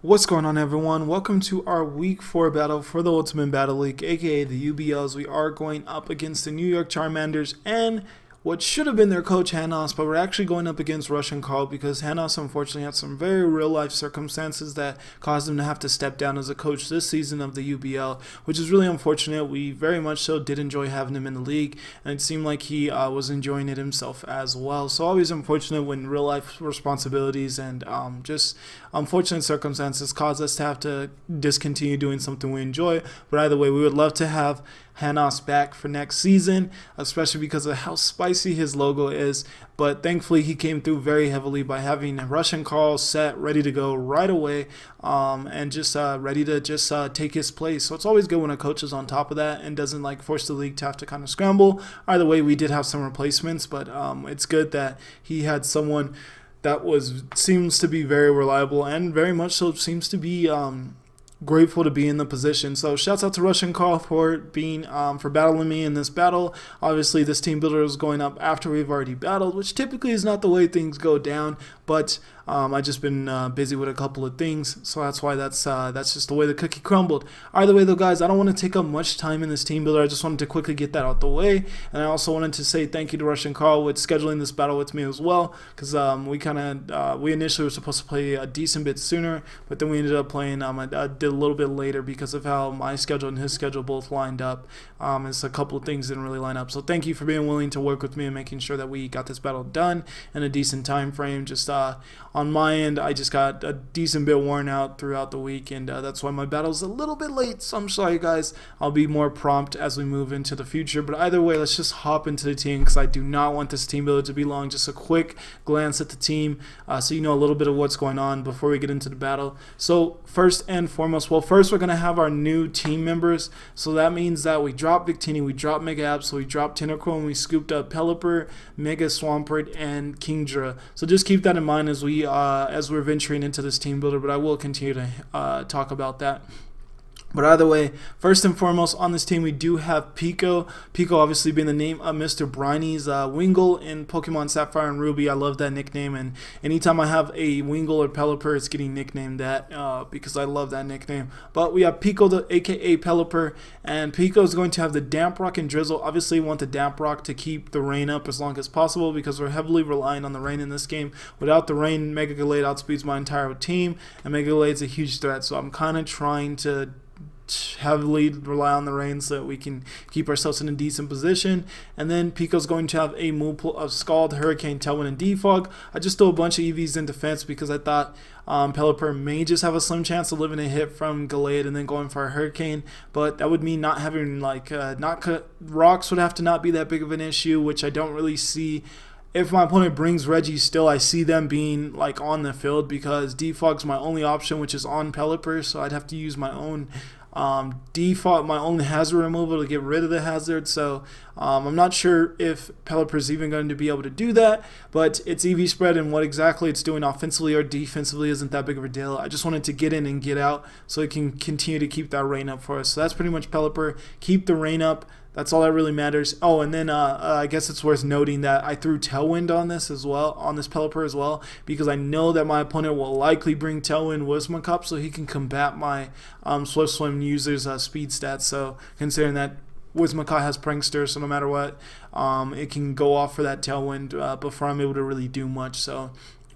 What's going on, everyone? Welcome to our week 4 battle for the Ultimate Battle League, aka the UBLs. We are going up against the NY Charmanders and what should have been their coach Hannonz, but we're actually going up against RussianCarl because Hannonz unfortunately had some very real life circumstances that caused him to have to step down as a coach this season of the UBL, which is really unfortunate. We very much so did enjoy having him in the league, and it seemed like he was enjoying it himself as well. So always unfortunate when real life responsibilities and just unfortunate circumstances cause us to have to discontinue doing something we enjoy. But either way, we would love to have Hannonz back for next season, especially because of how spicy his logo is. But thankfully, he came through very heavily by having RussianCarl set, ready to go right away, and just ready to just take his place. So it's always good when a coach is on top of that and doesn't like force the league to have to kind of scramble. Either way, we did have some replacements, but it's good that he had someone that seems to be very reliable and very much so seems to be grateful to be in the position. So shouts out to RussianCarl for being for battling me in this battle. Obviously this team builder is going up after we've already battled, which typically is not the way things go down, but I just been busy with a couple of things, so that's why that's just the way the cookie crumbled. Either way though, guys, I don't want to take up much time in this team builder. I just wanted to quickly get that out the way, and I also wanted to say thank you to RussianCarl with scheduling this battle with me as well, because we initially were supposed to play a decent bit sooner, but then we ended up playing I did a little bit later because of how my schedule and his schedule both lined up. And so a couple of things didn't really line up. So thank you for being willing to work with me and making sure that we got this battle done in a decent time frame. Just on my end, I just got a decent bit worn out throughout the week, and that's why my battle's a little bit late. So I'm sorry, guys. I'll be more prompt as we move into the future. But either way, let's just hop into the team because I do not want this team builder to be long. Just a quick glance at the team so you know a little bit of what's going on before we get into the battle. So first and foremost, well, first we're going to have our new team members. So that means that we dropped Victini, we dropped Mega Abs, so we dropped Tentacruel, and we scooped up Pelipper, Mega Swampert, and Kingdra. So just keep that in mind as we're venturing into this team builder, but I will continue to talk about that. But either way, first and foremost on this team we do have Pico. Pico obviously being the name of Mr. Briny's Wingull in Pokemon Sapphire and Ruby. I love that nickname, and anytime I have a Wingull or Pelipper, it's getting nicknamed that because I love that nickname. But we have Pico, aka Pelipper, and Pico is going to have the Damp Rock and Drizzle. Obviously we want the Damp Rock to keep the rain up as long as possible because we're heavily relying on the rain in this game. Without the rain, Mega Gallade outspeeds my entire team, and Mega Gallade's a huge threat, so I'm kind of trying to heavily rely on the rain so that we can keep ourselves in a decent position. And then Pico's going to have a move pool of Scald, Hurricane, Tailwind, and Defog. I just threw a bunch of EVs in defense because I thought Pelipper may just have a slim chance of living a hit from Gallade and then going for a Hurricane, but that would mean not having rocks would have to not be that big of an issue, which I don't really see. If my opponent brings Reggie still, I see them being like on the field because Defog's my only option, which is on Pelipper, so I'd have to use my own default, my own hazard removal to get rid of the hazard. So I'm not sure if Pelipper's even going to be able to do that, but it's EV spread, and what exactly it's doing offensively or defensively isn't that big of a deal. I just wanted to get in and get out so it can continue to keep that rain up for us. So that's pretty much Pelipper. Keep the rain up. That's all that really matters. Oh, and then I guess it's worth noting that I threw Tailwind on this as well, on this Pelipper as well, because I know that my opponent will likely bring Tailwind Wismacup so he can combat my Swift Swim user's speed stats. So considering that Wismacup has Prankster, so no matter what, it can go off for that Tailwind before I'm able to really do much. So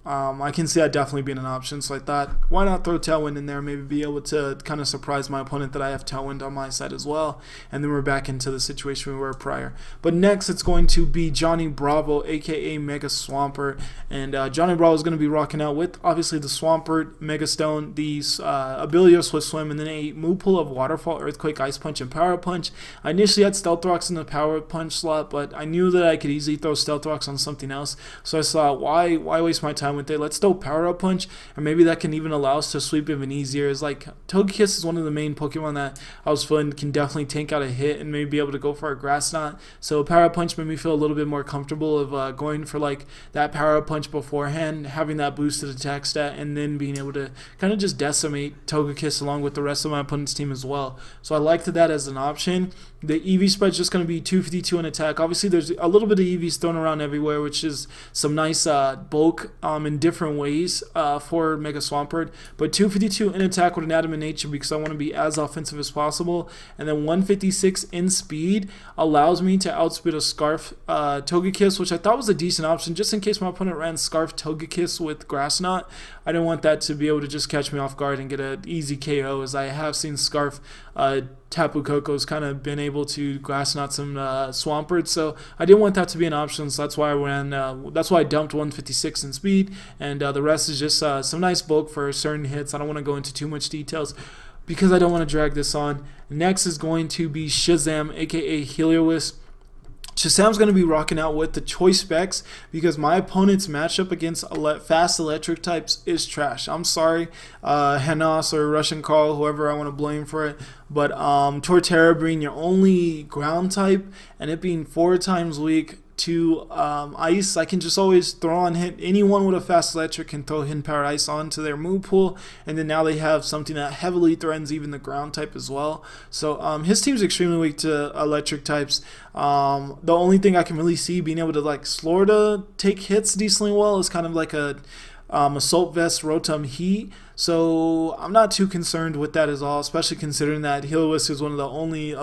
I can see that definitely being an option, so I thought, why not throw Tailwind in there, maybe be able to kind of surprise my opponent that I have Tailwind on my side as well, and then we're back into the situation we were prior. But next, it's going to be Johnny Bravo, aka Mega Swampert, and Johnny Bravo is going to be rocking out with, obviously, the Swampert, Mega Stone, the ability of Swift Swim, and then a move pool of Waterfall, Earthquake, Ice Punch, and Power Punch. I initially had Stealth Rocks in the Power Punch slot, but I knew that I could easily throw Stealth Rocks on something else, so I thought, why waste my time with it? Let's throw Power Up Punch, and maybe that can even allow us to sweep even easier. It's like Togekiss is one of the main Pokemon that I was feeling can definitely tank out a hit and maybe be able to go for a Grass Knot. So Power Up Punch made me feel a little bit more comfortable of going for like that Power Up Punch beforehand, having that boosted attack stat, and then being able to kind of just decimate Togekiss along with the rest of my opponent's team as well. So I liked that as an option. The EV spread is just going to be 252 in attack. Obviously, there's a little bit of EVs thrown around everywhere, which is some nice bulk in different ways for Mega Swampert. But 252 in attack with an Adamant Nature because I want to be as offensive as possible. And then 156 in speed allows me to outspeed a Scarf Togekiss, which I thought was a decent option just in case my opponent ran Scarf Togekiss with Grass Knot. I didn't want that to be able to just catch me off guard and get an easy KO, as I have seen Scarf Tapu Koko's kind of been able to Grass Knot some Swampert, so I didn't want that to be an option. So that's why I ran. That's why I dumped 156 in speed, and the rest is just some nice bulk for certain hits. I don't want to go into too much details because I don't want to drag this on. Next is going to be Shazam, aka Helios. Shazam's going to be rocking out with the choice specs because my opponent's matchup against fast electric types is trash. I'm sorry, Hannonz or RussianCarl, whoever I want to blame for it. But Torterra being your only ground type and it being 4 times weak to ice, I can just always throw on hit. Anyone with a fast electric can throw Hidden Power Ice onto their move pool, and then now they have something that heavily threatens even the ground type as well. So his team's extremely weak to electric types. The only thing I can really see being able to like Slorda take hits decently well is kind of like a Assault Vest Rotom Heat. So I'm not too concerned with that at all, especially considering that Helios is one of the only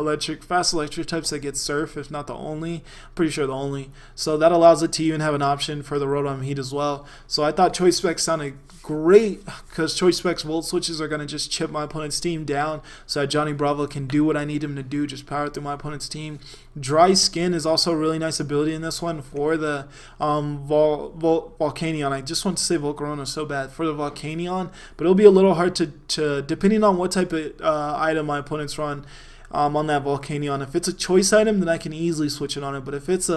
fast electric types that gets Surf, if not the only. Pretty sure the only. So that allows it to even have an option for the Rotom Heat as well. So I thought Choice Specs sounded great because Choice Specs Volt Switches are going to just chip my opponent's team down so that Johnny Bravo can do what I need him to do, just power through my opponent's team. Dry Skin is also a really nice ability in this one for the Volcanion. I just want to say Volcarona so bad for the Volcanion, but it'll be a little hard to depending on what type of item my opponents run on that Volcanion. If it's a choice item, then I can easily switch it on it. But if it's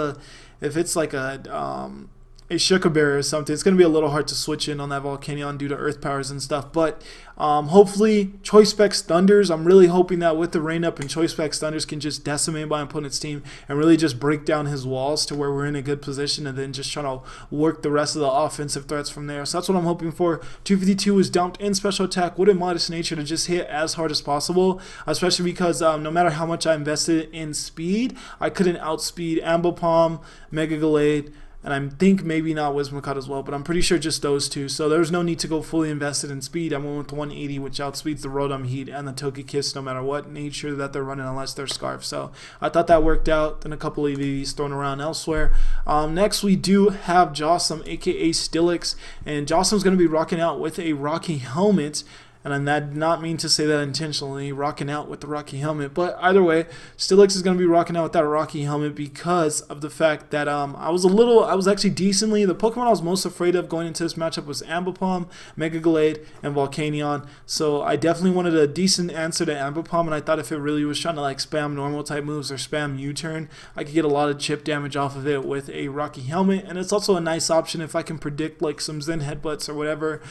like a Shuka Bear or something, it's going to be a little hard to switch in on that Volcanion due to Earth Powers and stuff. But hopefully Choice Specs Thunders, I'm really hoping that with the rain up and Choice Specs Thunders can just decimate my opponent's team and really just break down his walls to where we're in a good position and then just try to work the rest of the offensive threats from there. So that's what I'm hoping for. 252 is dumped in special attack with a modest nature to just hit as hard as possible, especially because no matter how much I invested in speed, I couldn't outspeed Ambipom, Mega Gallade, and I think maybe not Whimsicott as well, but I'm pretty sure just those two. So there's no need to go fully invested in speed. I went with 180, which outspeeds the Rotom Heat and the Togekiss no matter what nature that they're running unless they're Scarf. So I thought that worked out. Then a couple of EVs thrown around elsewhere. Next we do have Jossum, aka Stillix, and Jossum's going to be rocking out with a Rocky Helmet. And I did not mean to say that intentionally, rocking out with the Rocky Helmet. But either way, Stillix is going to be rocking out with that Rocky Helmet because of the fact that I was actually decently, the Pokemon I was most afraid of going into this matchup was Ambipom, Mega Gallade, and Volcanion. So I definitely wanted a decent answer to Ambipom, and I thought if it really was trying to like spam normal type moves or spam U-turn, I could get a lot of chip damage off of it with a Rocky Helmet. And it's also a nice option if I can predict like some Zen Headbutts or whatever,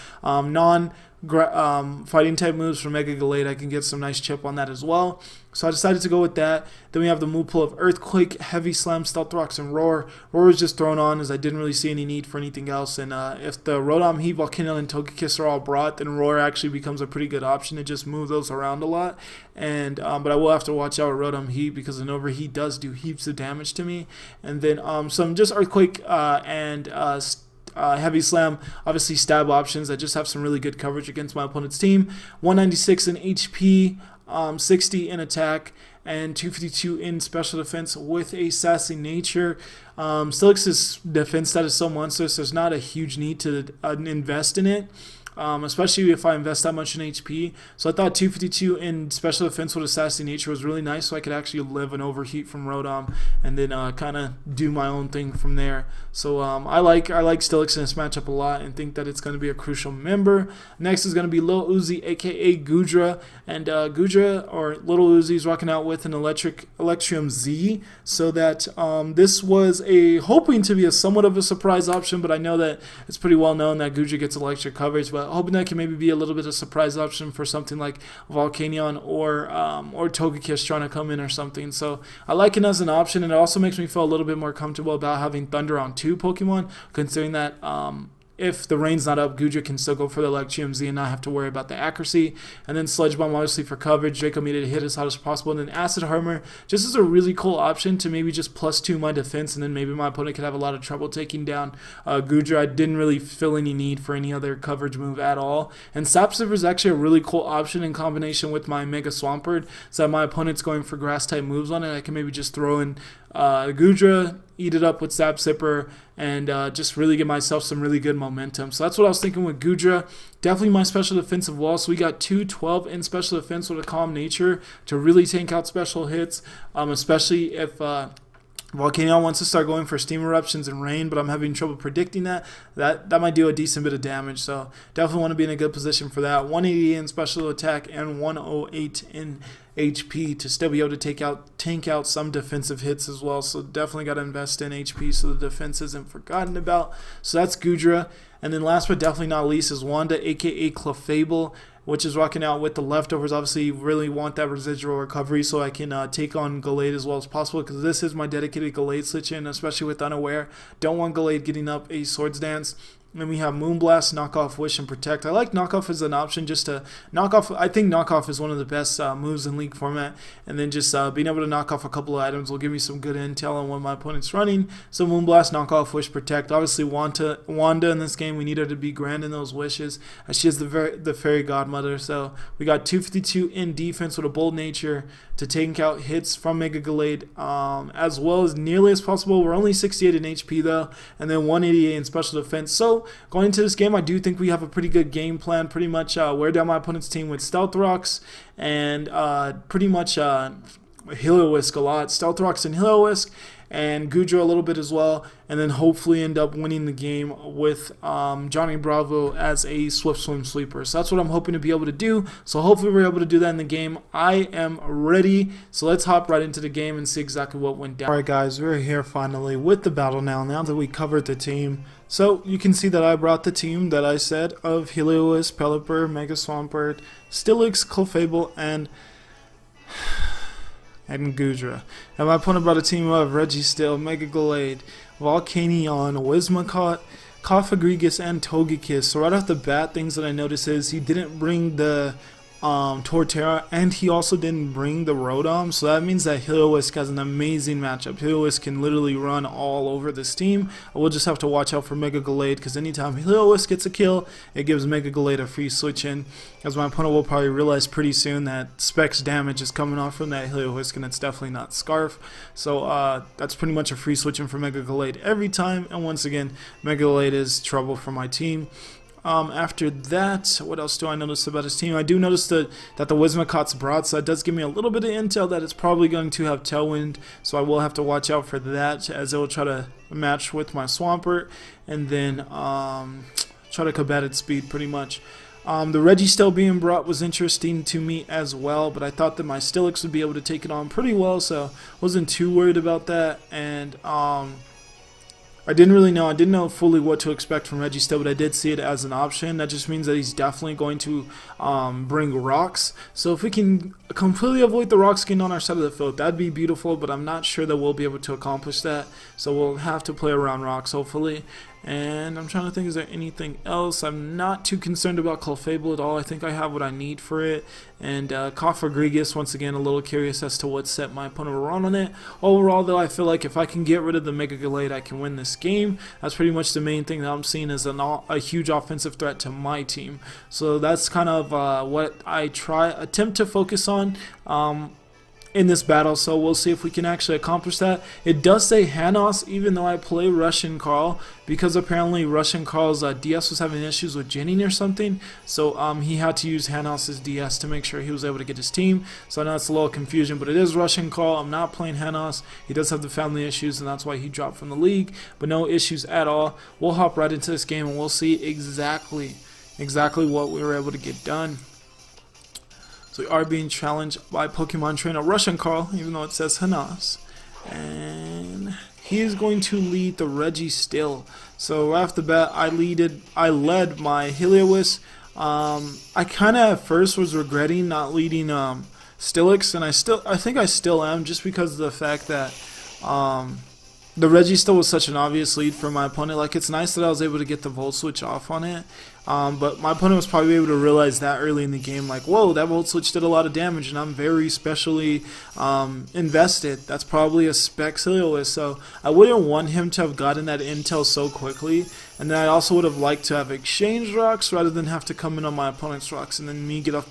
fighting type moves from Mega Gallade. I can get some nice chip on that as well. So I decided to go with that. Then we have the move pool of Earthquake, Heavy Slam, Stealth Rocks, and Roar. Roar was just thrown on as I didn't really see any need for anything else. And if the Rotom Heat, Volcanion, and Togekiss are all brought, then Roar actually becomes a pretty good option to just move those around a lot. And but I will have to watch out with Rotom Heat because an Overheat does do heaps of damage to me. And then some just Earthquake and Heavy Slam, obviously stab options that just have some really good coverage against my opponent's team. 196 in HP, 60 in attack, and 252 in special defense with a sassy nature. Stillix's defense stat is so monstrous, there's not a huge need to invest in it. Especially if I invest that much in HP. So I thought 252 in special defense with Assassin Nature was really nice, so I could actually live an overheat from Rotom and then kind of do my own thing from there. So I like Stillix in this matchup a lot and think that it's going to be a crucial member. Next is going to be Lil Uzi, aka Goodra, and Goodra or Little Uzi is rocking out with an Electrium Z. So that this was hoping to be a somewhat of a surprise option, but I know that it's pretty well known that Goodra gets electric coverage. But hoping that can maybe be a little bit of a surprise option for something like Volcanion or Togekiss trying to come in or something. So I like it as an option, and it also makes me feel a little bit more comfortable about having Thunder on 2 Pokemon, considering that if the rain's not up, Gudra can still go for the Elect GMZ and not have to worry about the accuracy. And then Sludge Bomb obviously for coverage, Draco Mead to hit as hard as possible, and then Acid Armor just is a really cool option to maybe just +2 my defense, and then maybe my opponent could have a lot of trouble taking down Gudra. I didn't really feel any need for any other coverage move at all. And Sap Sipper is actually a really cool option in combination with my Mega Swampert, so that my opponent's going for grass type moves on it. I can maybe just throw in Gudra, eat it up with Sap Sipper, and just really give myself some really good momentum. So that's what I was thinking with Gudra. Definitely my special defensive wall. So we got 212 in special defense with a Calm Nature to really tank out special hits, especially if Volcanion wants to start going for steam eruptions and rain, but I'm having trouble predicting that. That might do a decent bit of damage, so definitely want to be in a good position for that. 180 in special attack and 108 in HP to still be able to tank out some defensive hits as well. So definitely got to invest in HP so the defense isn't forgotten about. So that's Gudra. And then last but definitely not least is Wanda, aka Clefable, which is rocking out with the leftovers. Obviously, you really want that residual recovery so I can take on Gallade as well as possible, because this is my dedicated Gallade switch in, especially with Unaware. Don't want Gallade getting up a Swords Dance. Then we have Moonblast, Knockoff, Wish, and Protect. I like Knockoff as an option just to knock off. I think Knockoff is one of the best moves in League format. And then just being able to knock off a couple of items will give me some good intel on when my opponent's running. So Moonblast, Knockoff, Wish, Protect. Obviously, Wanda in this game, we need her to be granting those wishes. She is the fairy godmother. So we got 252 in defense with a Bold Nature to take out hits from Mega Gallade as well as nearly as possible. We're only 68 in HP though, and then 188 in special defense. So going into this game, I do think we have a pretty good game plan. Pretty much wear down my opponent's team with Stealth Rocks and pretty much Heliolisk a lot. Stealth Rocks and Heliolisk, and Gudra a little bit as well, and then hopefully end up winning the game with Johnny Bravo as a Swift Swim Sweeper. So that's what I'm hoping to be able to do. So hopefully we're able to do that in the game. I am ready. So let's hop right into the game and see exactly what went down. Alright guys, we're here finally with the battle now that we covered the team. So you can see that I brought the team that I said of Heliolisk, Pelipper, Mega Swampert, Steelix, Clefable, and Gudra. And my opponent brought a team of Registeel, Mega Gallade, Volcanion, Whimsicott, Cofagrigus, and Togekiss. So right off the bat, things that I noticed is he didn't bring the Torterra, and he also didn't bring the Rotom, so that means that Heliolisk has an amazing matchup. Heliolisk can literally run all over this team. We'll just have to watch out for Mega Gallade, because anytime Heliolisk gets a kill, it gives Mega Gallade a free switch in, as my opponent will probably realize pretty soon that Specs damage is coming off from that Heliolisk, and it's definitely not Scarf. So that's pretty much a free switch in for Mega Gallade every time, and once again, Mega Gallade is trouble for my team. After that, what else do I notice about his team? I do notice that the Whimsicott's brought, so that does give me a little bit of intel that it's probably going to have Tailwind, so I will have to watch out for that, as it will try to match with my Swampert, and then try to combat its speed pretty much. The Registeel being brought was interesting to me as well, but I thought that my Steelix would be able to take it on pretty well, so wasn't too worried about that. And I didn't know fully what to expect from Registeel, but I did see it as an option. That just means that he's definitely going to bring rocks. So if we can completely avoid the rocks getting on our side of the field, that'd be beautiful, but I'm not sure that we'll be able to accomplish that. So we'll have to play around rocks, hopefully. And I'm trying to think, is there anything else? I'm not too concerned about Clefable at all. I think I have what I need for it. And Cofagrigus, once again, a little curious as to what set my opponent will run on it. Overall, though, I feel like if I can get rid of the Mega Gallade, I can win this game. That's pretty much the main thing that I'm seeing as a huge offensive threat to my team. So that's kind of what I attempt to focus on in this battle, so we'll see if we can actually accomplish that. It does say Hannonz, even though I play RussianCarl, because apparently RussianCarl's DS was having issues with ginning or something, so he had to use Hannonz's DS to make sure he was able to get his team. So I know it's a little confusion, but it is RussianCarl. I'm not playing Hannonz. He does have the family issues, and that's why he dropped from the league, but no issues at all. We'll hop right into this game, and we'll see exactly what we were able to get done. So we are being challenged by Pokemon trainer RussianCarl, even though it says Hannonz. And he is going to lead the Registeel. So right off the bat, I led my Heliolisk. I kind of at first was regretting not leading Steelix, and I think I still am, just because of the fact that the Registeel was such an obvious lead for my opponent. Like, it's nice that I was able to get the Volt Switch off on it, but my opponent was probably able to realize that early in the game, like, whoa, that Volt Switch did a lot of damage, and I'm very specially invested. That's probably a Specs Helios, so I wouldn't want him to have gotten that intel so quickly, and then I also would have liked to have exchanged rocks rather than have to come in on my opponent's rocks and then me get off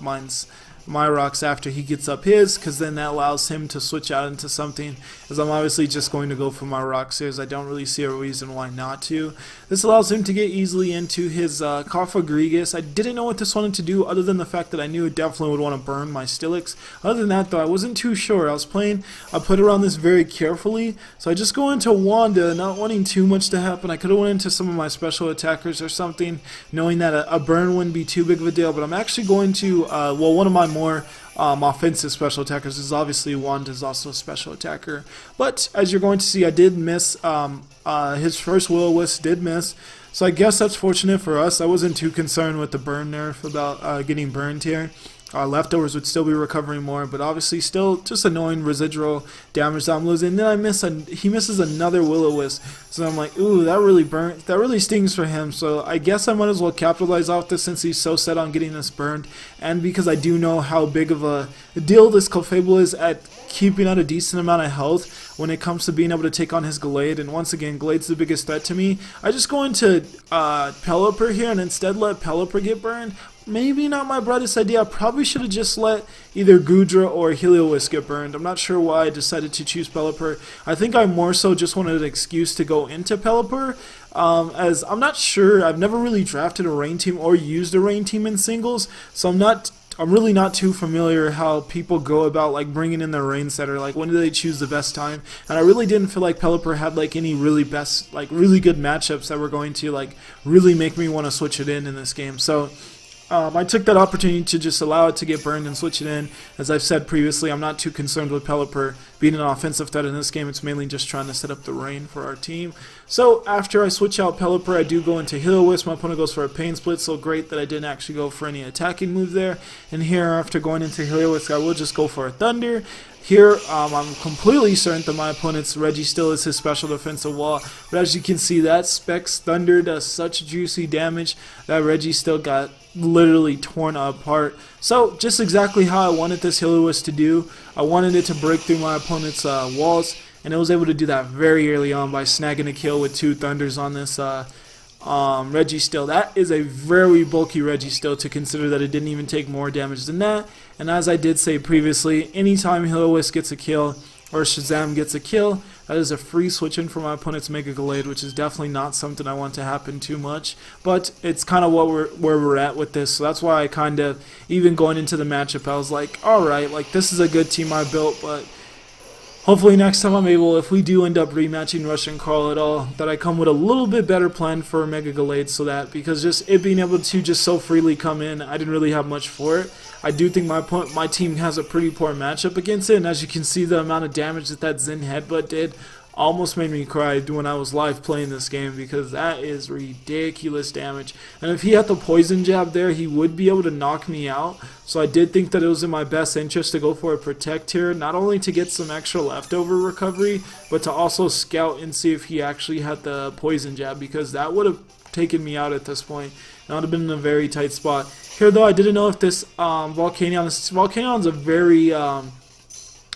my rocks after he gets up his, because then that allows him to switch out into something, as I'm obviously just going to go for my rocks here, as I don't really see a reason why not to. This allows him to get easily into his Cofagrigus. I didn't know what this wanted to do, other than the fact that I knew it definitely would want to burn my Steelix. Other than that, though, I wasn't too sure. I put around this very carefully, so I just go into Wanda, not wanting too much to happen. I could have went into some of my special attackers or something, knowing that a burn wouldn't be too big of a deal, but I'm actually going to, well, one of my more offensive special attackers is obviously Wanda's also a special attacker. But as you're going to see, I did miss his first Will-O-Wisp did miss. So I guess that's fortunate for us. I wasn't too concerned with the burn nerf about getting burned here. Leftovers would still be recovering more, but obviously still just annoying residual damage that I'm losing. And then he misses another Will-O-Wisp, so I'm like, ooh, that really burnt. That really stings for him. So I guess I might as well capitalize off this since he's so set on getting this burned, and because I do know how big of a deal this Clefable is at keeping out a decent amount of health when it comes to being able to take on his Gallade. And once again, Gallade's the biggest threat to me. I just go into Pelipper here and instead let Pelipper get burned. Maybe not my brightest idea. I probably should have just let either Goodra or Helios get burned. I'm not sure why I decided to choose Pelipper. I think I more so just wanted an excuse to go into Pelipper, as I'm not sure. I've never really drafted a rain team or used a rain team in singles, so I'm really not too familiar how people go about like bringing in their rain setter. Like, when do they choose the best time? And I really didn't feel like Pelipper had like any really good matchups that were going to like really make me want to switch it in this game. So I took that opportunity to just allow it to get burned and switch it in. As I've said previously, I'm not too concerned with Pelipper being an offensive threat in this game. It's mainly just trying to set up the rain for our team. So after I switch out Pelipper, I do go into Helios. My opponent goes for a Pain Split, so great that I didn't actually go for any attacking move there. And here, after going into Helios, I will just go for a Thunder. Here, I'm completely certain that my opponent's Registeel is his special defensive wall, but as you can see, that Specs Thunder does such juicy damage that Registeel got literally torn apart. So, just exactly how I wanted this Helios to do. I wanted it to break through my opponent's walls, and it was able to do that very early on by snagging a kill with 2 Thunders on this Registeel. That is a very bulky Registeel, to consider that it didn't even take more damage than that. And as I did say previously, anytime Helios gets a kill or Shazam gets a kill, that is a free switch in for my opponent's Mega Gallade, which is definitely not something I want to happen too much. But it's kind of where we're at with this, so that's why I kind of, even going into the matchup, I was like, alright, like, this is a good team I built, but hopefully next time I'm able, if we do end up rematching RussianCarl at all, that I come with a little bit better plan for Mega Gallade, so that, because just it being able to just so freely come in, I didn't really have much for it. I do think my team has a pretty poor matchup against it, and as you can see, the amount of damage that Zen Headbutt did almost made me cry when I was live playing this game, because that is ridiculous damage. And if he had the poison jab there, he would be able to knock me out. So I did think that it was in my best interest to go for a protect here, not only to get some extra leftover recovery, but to also scout and see if he actually had the poison jab, because that would have taken me out at this point. And I would have been in a very tight spot. Here though, I didn't know if this Volcanion's a very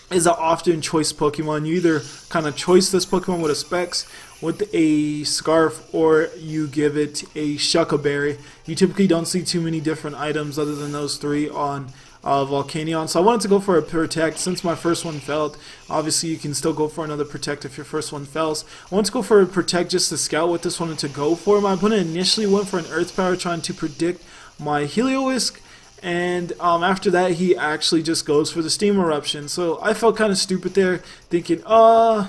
is an often choice Pokemon. You either kind of choice this Pokemon with a Specs, with a Scarf, or you give it a Shucka Berry. You typically don't see too many different items other than those 3 on Volcanion. So I wanted to go for a Protect since my first one failed. Obviously you can still go for another Protect if your first one fails. I wanted to go for a Protect just to scout what this wanted to go for. My opponent initially went for an Earth Power trying to predict my Helios, and after that he actually just goes for the Steam Eruption. So I felt kind of stupid there, thinking, I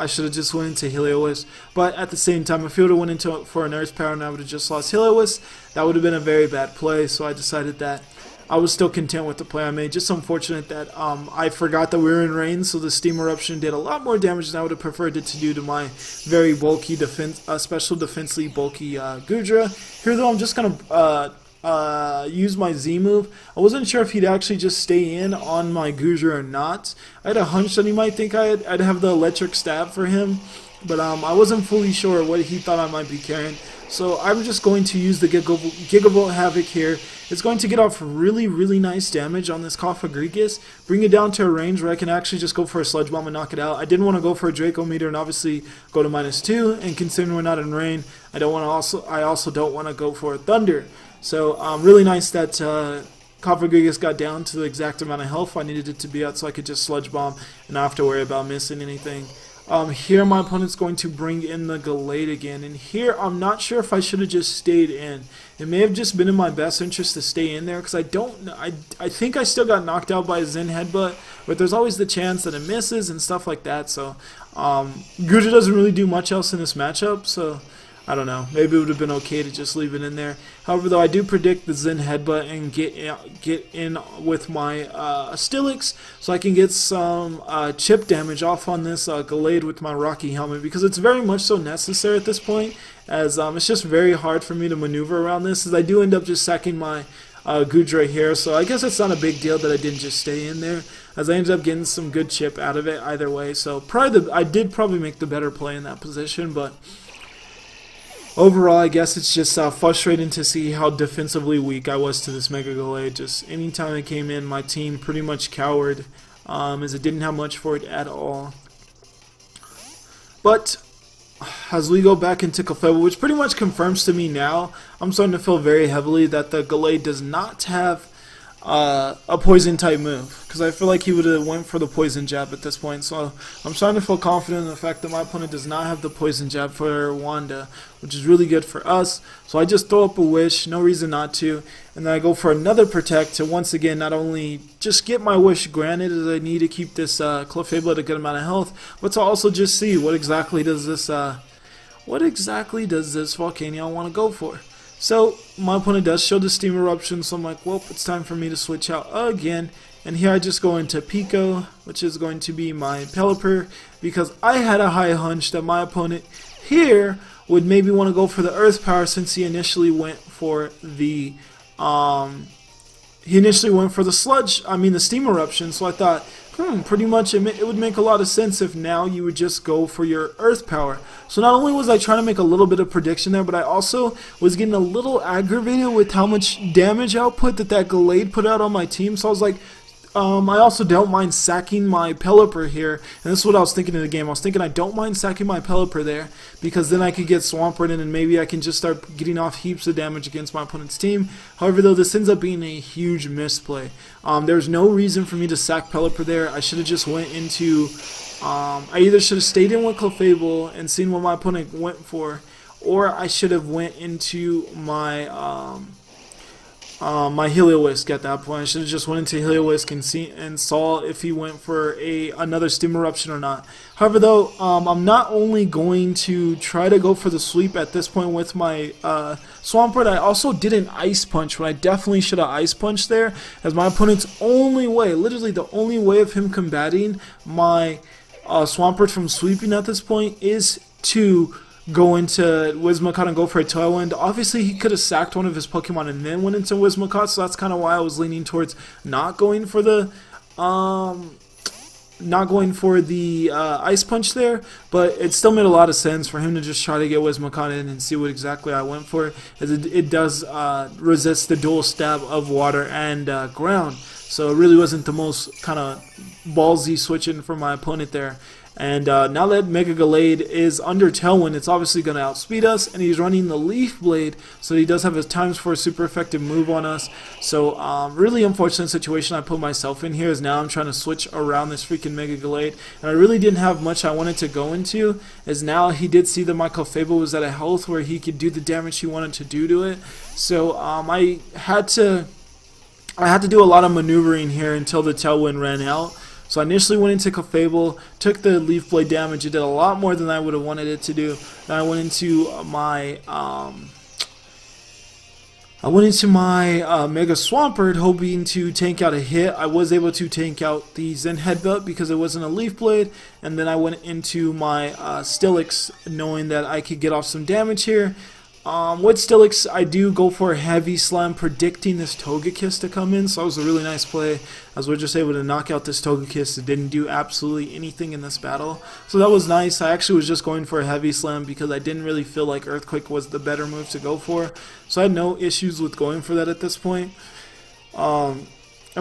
should have just went into Helios. But at the same time, if he would have went into for an Earth Power and I would have just lost Helios, that would have been a very bad play. So I decided that I was still content with the play I made. Just unfortunate that I forgot that we were in rain, so the Steam Eruption did a lot more damage than I would have preferred it to do to my very bulky special defensively bulky Goodra. Here though, I'm just gonna use my Z move. I wasn't sure if he'd actually just stay in on my Goodra or not. I had a hunch that he might think I'd have the electric stab for him, but I wasn't fully sure what he thought I might be carrying. So I'm just going to use the Gigavolt Havoc here. It's going to get off really, really nice damage on this Cofagrigus, bring it down to a range where I can actually just go for a Sludge Bomb and knock it out. I didn't want to go for a Draco Meter and obviously go to -2, and considering we're not in rain, I also don't want to go for a Thunder. So really nice that Cofagrigus got down to the exact amount of health I needed it to be at so I could just Sludge Bomb and not have to worry about missing anything. Here my opponent's going to bring in the Gallade again, and here I'm not sure if I should have just stayed in. It may have just been in my best interest to stay in there, because I think I still got knocked out by a Zen Headbutt, but there's always the chance that it misses and stuff like that. So Guja doesn't really do much else in this matchup, so I don't know. Maybe it would have been okay to just leave it in there. However, though, I do predict the Zen Headbutt and get in with my Steelix, so I can get some chip damage off on this Gallade with my Rocky Helmet, because it's very much so necessary at this point, as it's just very hard for me to maneuver around this, as I do end up just sacking my Gudra here. So I guess it's not a big deal that I didn't just stay in there, as I ended up getting some good chip out of it either way. So I did probably make the better play in that position, but overall, I guess it's just frustrating to see how defensively weak I was to this Mega Gallade. Just anytime it came in, my team pretty much cowered, as it didn't have much for it at all. But as we go back into Clefable, which pretty much confirms to me now, I'm starting to feel very heavily that the Gallade does not have a poison type move, because I feel like he would have went for the poison jab at this point. So I'm starting to feel confident in the fact that my opponent does not have the poison jab for Wanda, which is really good for us. So I just throw up a wish, no reason not to, and then I go for another protect to once again not only just get my wish granted, as I need to keep this Clefable at a good amount of health, but to also just see what exactly does this Volcanion want to go for. So my opponent does show the Steam Eruption, so I'm like, well, it's time for me to switch out again. And here I just go into Pico, which is going to be my Pelipper, because I had a high hunch that my opponent here would maybe want to go for the Earth Power, since he initially went for the the Steam Eruption. So I thought, pretty much it would make a lot of sense if now you would just go for your Earth Power. So not only was I trying to make a little bit of prediction there, but I also was getting a little aggravated with how much damage output that Gallade put out on my team. So I was like, I also don't mind sacking my Pelipper here, and this is what I was thinking in the game. I was thinking I don't mind sacking my Pelipper there, because then I could get Swampert in and maybe I can just start getting off heaps of damage against my opponent's team. However, though, this ends up being a huge misplay. There's no reason for me to sack Pelipper there. I should have just went into, I either should have stayed in with Clefable and seen what my opponent went for, or I should have went into my my Heliolisk at that point. I should have just went into Heliolisk and saw if he went for another Steam Eruption or not. However, though, I'm not only going to try to go for the sweep at this point with my Swampert, I also did an Ice Punch when I definitely should have Ice Punched there, as my opponent's only way, literally the only way of him combating my Swampert from sweeping at this point is to go into Whimsicott and go for a Tailwind. Obviously, he could have sacked one of his Pokemon and then went into Whimsicott, so that's kind of why I was leaning towards not going for the Ice Punch there. But it still made a lot of sense for him to just try to get Whimsicott in and see what exactly I went for, as it does resist the dual stab of water and ground. So it really wasn't the most kind of ballsy switching for my opponent there. And now that Mega Gallade is under Tailwind, it's obviously going to outspeed us, and he's running the Leaf Blade, so he does have his times for a super effective move on us. So really unfortunate situation I put myself in here, is now I'm trying to switch around this freaking Mega Gallade, and I really didn't have much I wanted to go into, as now he did see that my Clefable was at a health where he could do the damage he wanted to do to it. So I had to do a lot of maneuvering here until the Tailwind ran out. So I initially went into Clefable, took the Leaf Blade damage. It did a lot more than I would have wanted it to do. Then I went into my Mega Swampert, hoping to tank out a hit. I was able to tank out the Zen Headbutt because it wasn't a Leaf Blade. And then I went into my Steelix, knowing that I could get off some damage here. With Stillix, I do go for a heavy slam, predicting this Togekiss to come in, so that was a really nice play, as we're just able to knock out this Togekiss. It didn't do absolutely anything in this battle, so that was nice. I actually was just going for a heavy slam because I didn't really feel like Earthquake was the better move to go for, so I had no issues with going for that at this point. And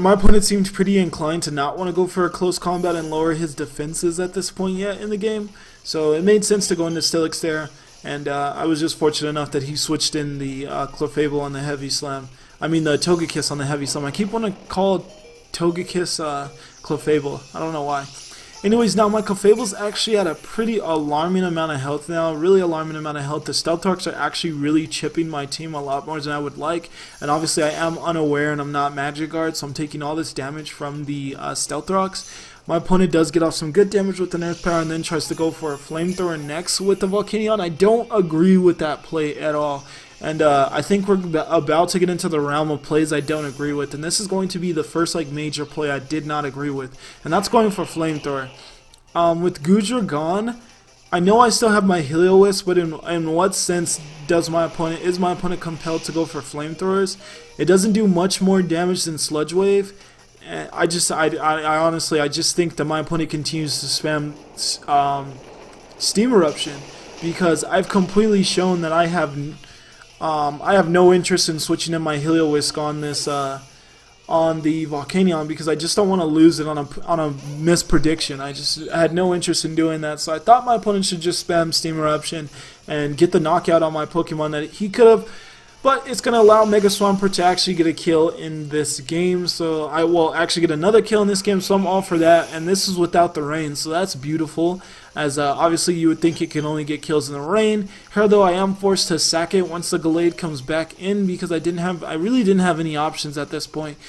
my opponent seemed pretty inclined to not want to go for a close combat and lower his defenses at this point yet in the game, so it made sense to go into Stillix there. And I was just fortunate enough that he switched in the Clefable on the heavy slam. I mean the Togekiss on the heavy slam. I keep wanting to call Togekiss Clefable. I don't know why. Anyways, now my Clefable's actually at a pretty alarming amount of health now. Really alarming amount of health. The Stealth-Rocks are actually really chipping my team a lot more than I would like. And obviously I am unaware and I'm not Magic Guard, so I'm taking all this damage from the Stealth-Rocks. My opponent does get off some good damage with an Earth Power and then tries to go for a Flamethrower next with the Volcanion. I don't agree with that play at all. And I think we're about to get into the realm of plays I don't agree with. And this is going to be the first major play I did not agree with. And that's going for Flamethrower. With Goodra gone, I know I still have my Helios, but in what sense is my opponent compelled to go for Flamethrowers? It doesn't do much more damage than Sludge Wave. I honestly just think that my opponent continues to spam Steam Eruption because I've completely shown that I have no interest in switching in my Heliolisk on this on the Volcanion because I just don't want to lose it on a misprediction. I had no interest in doing that, so I thought my opponent should just spam Steam Eruption and get the knockout on my Pokemon that he could have. But it's going to allow Mega Swampert to actually get a kill in this game, so I will actually get another kill in this game, so I'm all for that. And this is without the rain, so that's beautiful, as obviously you would think it can only get kills in the rain. Here though, I am forced to sack it once the Gallade comes back in because I really didn't have any options at this point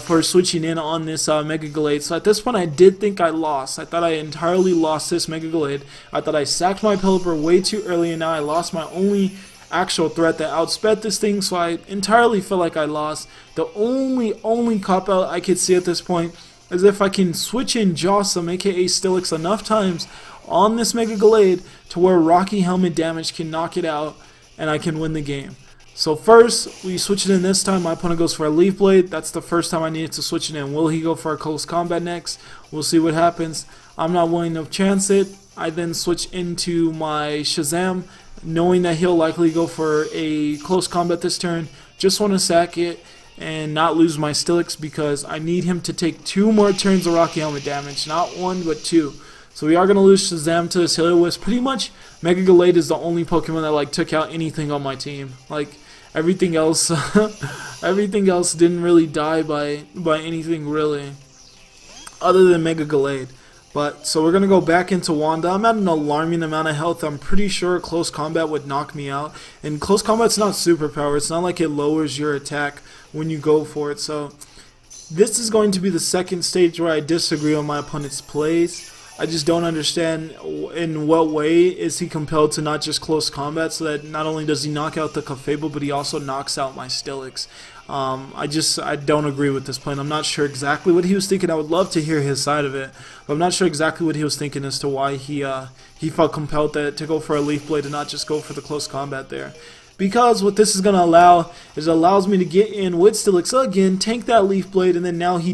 for switching in on this Mega Gallade. So at this point I did think I lost. I thought I entirely lost this Mega Gallade. I thought I sacked my Pelipper way too early and now I lost my only actual threat that outsped this thing, so I entirely feel like I lost. The only cop out I could see at this point is if I can switch in Jossum, aka Stillix, enough times on this Mega Gallade to where Rocky Helmet damage can knock it out and I can win the game. So first, we switch it in this time. My opponent goes for a Leaf Blade. That's the first time I needed to switch it in. Will he go for a close combat next? We'll see what happens. I'm not willing to chance it. I then switch into my Shazam, knowing that he'll likely go for a close combat this turn. Just want to sack it and not lose my Stillix because I need him to take 2 more turns of Rocky Helmet damage. Not 1, but 2. So we are going to lose Shazam to this Heliolisk. Pretty much, Mega Gallade is the only Pokemon that took out anything on my team. Everything else, everything else didn't really die by anything really, other than Mega Gallade. But so we're gonna go back into Wanda. I'm at an alarming amount of health. I'm pretty sure close combat would knock me out. And close combat's not superpower. It's not like it lowers your attack when you go for it. So this is going to be the second stage where I disagree on my opponent's plays. I just don't understand in what way is he compelled to not just close combat, so that not only does he knock out the Clefable, but he also knocks out my Stillix. I don't agree with this plan. I'm not sure exactly what he was thinking. I would love to hear his side of it, but I'm not sure exactly what he was thinking as to why he felt compelled to go for a Leaf Blade and not just go for the close combat there. Because what this is going to allow is it allows me to get in with Stillix again, tank that Leaf Blade, and then now he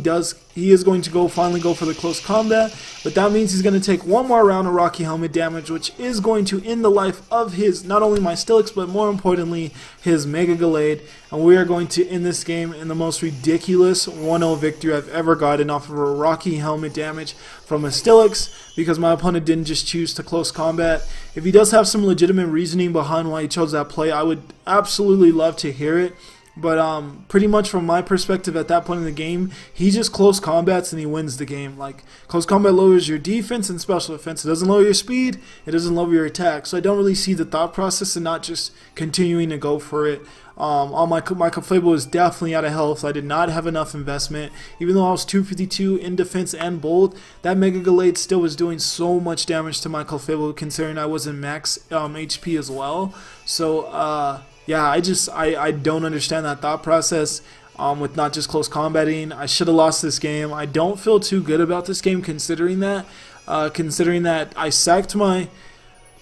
is going to finally go for the close combat. But that means he's going to take 1 more round of Rocky Helmet damage, which is going to end the life of not only my Stillix, but more importantly, his Mega Gallade. And we are going to end this game in the most ridiculous 1-0 victory I've ever gotten off of a Rocky Helmet damage from a Stillix, because my opponent didn't just choose to close combat. If he does have some legitimate reasoning behind why he chose that play, I would absolutely love to hear it. But pretty much from my perspective at that point in the game, he just close combats and he wins the game. Close combat lowers your defense and special defense. It doesn't lower your speed, it doesn't lower your attack. So I don't really see the thought process and not just continuing to go for it. My Clefable was definitely out of health. I did not have enough investment. Even though I was 252 in defense and bold, that Mega Gallade still was doing so much damage to my Clefable, considering I was in max HP as well. So yeah, I don't understand that thought process with not just close combating. I should have lost this game. I don't feel too good about this game considering that I sacked my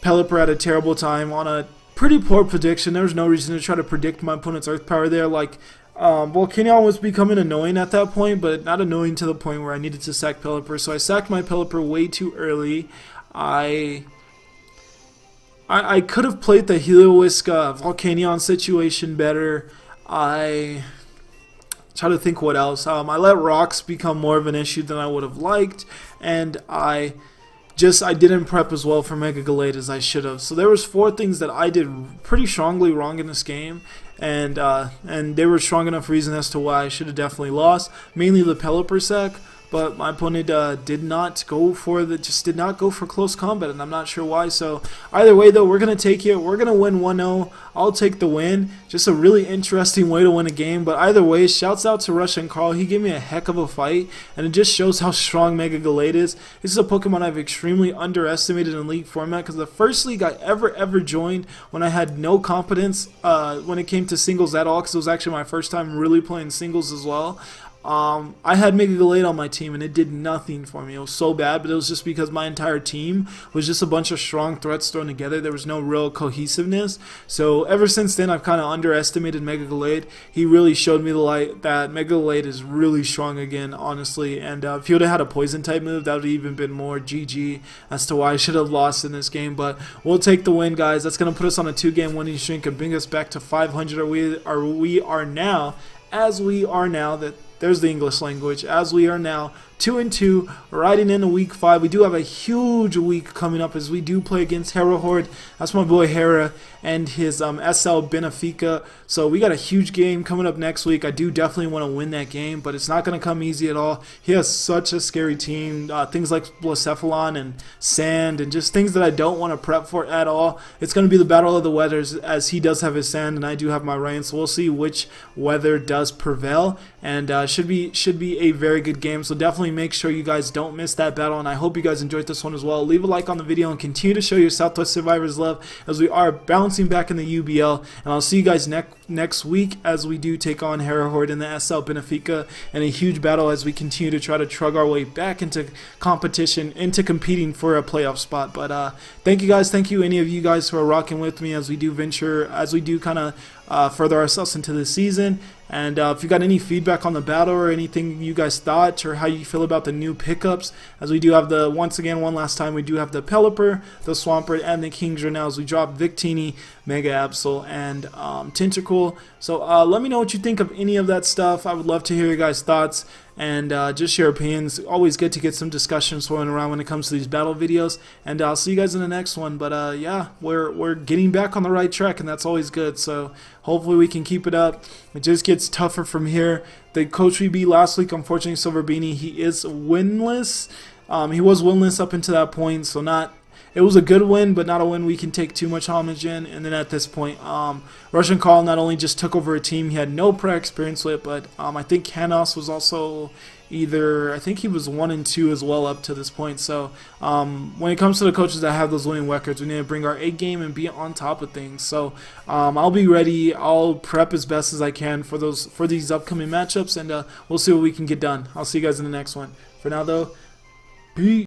Pelipper at a terrible time on a pretty poor prediction. There was no reason to try to predict my opponent's Earth Power there. Like, Volcanion was becoming annoying at that point, but not annoying to the point where I needed to sack Pelipper. So I sacked my Pelipper way too early. I could have played the Heliolisk Volcanion situation better. I try to think what else. I let rocks become more of an issue than I would have liked, and I didn't prep as well for Mega Gallade as I should have. So there was 4 things that I did pretty strongly wrong in this game, and they were strong enough reason as to why I should have definitely lost. Mainly the Pelipper sack, but my opponent did not go for close combat, and I'm not sure why. So either way, though, we're gonna take it. We're gonna win 1-0. I'll take the win. Just a really interesting way to win a game. But either way, shouts out to RussianCarl. He gave me a heck of a fight, and it just shows how strong Mega Gallade is. This is a Pokemon I've extremely underestimated in League format, because the first league I ever joined when I had no competence when it came to singles at all, because it was actually my first time really playing singles as well. I had Mega Gallade on my team, and it did nothing for me. It was so bad, but it was just because my entire team was just a bunch of strong threats thrown together. There was no real cohesiveness. So ever since then, I've kind of underestimated Mega Gallade. He really showed me the light that Mega Gallade is really strong again, honestly. And if he would have had a poison type move, that would have even been more GG as to why I should have lost in this game. But we'll take the win, guys. That's going to put us on a 2-game winning streak and bring us back to 500. We are now, there's the English language. As we are now 2-2, riding into week 5. We do have a huge week coming up as we do play against HeraHorde. That's my boy Hera and his SL Benfica. So we got a huge game coming up next week. I do definitely want to win that game, but it's not going to come easy at all. He has such a scary team. Things like Blacephalon and Sand and just things that I don't want to prep for at all. It's going to be the battle of the weathers, as he does have his Sand and I do have my rain. So we'll see which weather does prevail, and should be a very good game. So definitely make sure you guys don't miss that battle, and I hope you guys enjoyed this one as well. Leave a like on the video and continue to show your Southwest Survivors love as we are bouncing back in the UBL, and I'll see you guys next week as we do take on HeraHorde in the SL Benfica, and a huge battle as we continue to try to trug our way back into competition, into competing for a playoff spot. But thank you guys, thank you any of you guys who are rocking with me as we do kind of further ourselves into the season. And if you got any feedback on the battle or anything you guys thought, or how you feel about the new pickups, as we do have one last time, we do have the Pelipper, the Swampert, and the Kingdra now as we drop Victini, Mega Absol, and Tentacool. So let me know what you think of any of that stuff. I would love to hear your guys' thoughts and just your opinions. Always good to get some discussions flowing around when it comes to these battle videos. And I'll see you guys in the next one. But yeah, we're getting back on the right track, and that's always good. So hopefully we can keep it up. It just gets tougher from here. The coach we beat last week, unfortunately, SilverBeanie, he is winless. He was winless up until that point, so it was a good win, but not a win we can take too much homage in. And then at this point, RussianCarl not only just took over a team he had no prior experience with, but I think Hannonz was also I think he was 1-2 as well up to this point. So when it comes to the coaches that have those winning records, we need to bring our A game and be on top of things. So I'll be ready. I'll prep as best as I can for these upcoming matchups, and we'll see what we can get done. I'll see you guys in the next one. For now, though, peace.